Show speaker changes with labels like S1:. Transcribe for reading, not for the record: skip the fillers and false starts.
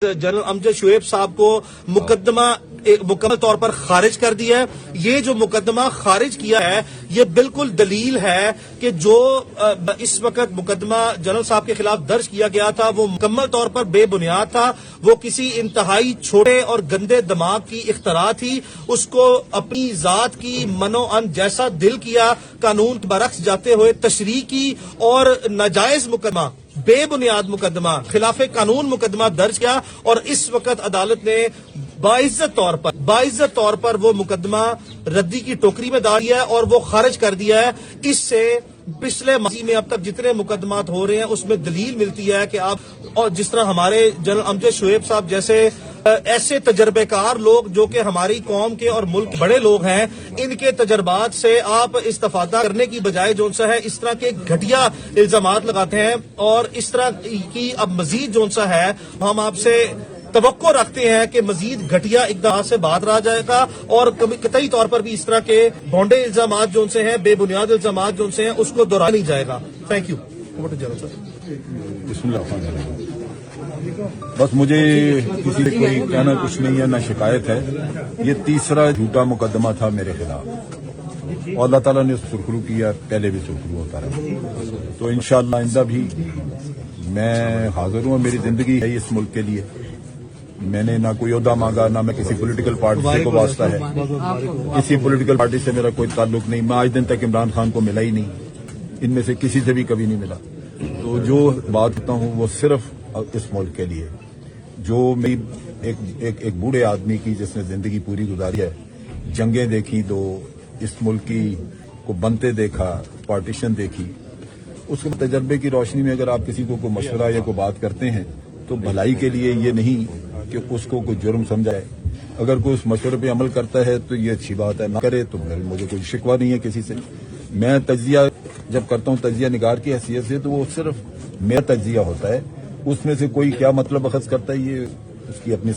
S1: General Amjad Shoaib साहब को मुकदमा मुकम्मल तौर पर खारिज कर दिया है। ये जो मुकदमा खारिज किया है ये बिल्कुल दलील है कि जो इस वक्त मुकदमा जनरल साहब के खिलाफ दर्ज किया गया था वो मुकम्मल तौर पर बेबुनियाद था। वो किसी इंतहाई छोटे और गंदे दिमाग की इख्तरा थी। उसको अपनी जात की मनो-अन जैसा दिल किया कानून के बरक्स जाते हुए तशरीह की और नाजायज मुकदमा बेबुनियाद मुकदमा खिलाफ कानून मुकदमा दर्ज किया और इस वक्त अदालत ने बाइज्जत तौर पर वो मुकदमा रद्दी की टोकरी में डाल दिया है और वो खारिज कर दिया है। इससे पिछले माजी में अब तक जितने मुकदमात हो रहे हैं उसमें दलील मिलती है कि आप और जिस तरह हमारे जनरल अमजद शुएब साहब जैसे ऐसे तजर्बेकार लोग जो कि हमारी कौम के और मुल्क के बड़े लोग हैं, इनके तजर्बात से आप इस्तेफादा करने की बजाय जो सा है इस तरह के घटिया इल्जामात लगाते हैं और इस तरह की अब मजीद जो सा है हम आपसे तवक्को रखते हैं कि मजीद घटिया इक़दाम से बात रहा जाएगा और कतई तौर पर भी इस तरह के भोंडे इल्जामात जो से हैं बेबुनियाद इल्जामात जो से हैं उसको दोहराया नहीं जाएगा। Thank you.
S2: बस मुझे किसी से कोई कहना कुछ नहीं है, ना शिकायत है। ये तीसरा झूठा मुकदमा था मेरे खिलाफ और अल्लाह ताला ने सुरखरू किया, पहले भी सुरखरू होता रहा। तो इंशाअल्लाह आइंदा भी मैं हाजिर हूँ। मेरी जिंदगी है इस मुल्क के लिए। मैंने ना कोई ओहदा मांगा, ना मैं किसी पॉलिटिकल पार्टी से को वास्ता है। किसी पॉलिटिकल पार्टी से मेरा कोई ताल्लुक नहीं। मैं आज दिन तक इमरान खान को मिला ही नहीं, इनमें से किसी से भी कभी नहीं मिला। तो जो बात करता हूँ वो सिर्फ इस मुल्क के लिए, जो मेरी एक बूढ़े आदमी की जिसने जिंदगी पूरी गुजारी है, जंगें देखी, तो इस मुल्क की को बनते देखा, पार्टीशन देखी, उसके तजर्बे की रोशनी में अगर आप किसी को कोई मशवरा या कोई बात करते हैं तो भलाई के लिए, ये नहीं कि उसको कोई जुर्म समझाए। अगर कोई उस मशवरे पे अमल करता है तो ये अच्छी बात है, ना करे तो मुझे कोई शिकवा नहीं है किसी से। मैं तजिया जब करता हूँ तजिया निगार की हैसियत से, तो वो सिर्फ मेरा तजिया होता है। उसमें से कोई क्या मतलब अखज़ करता है ये उसकी अपनी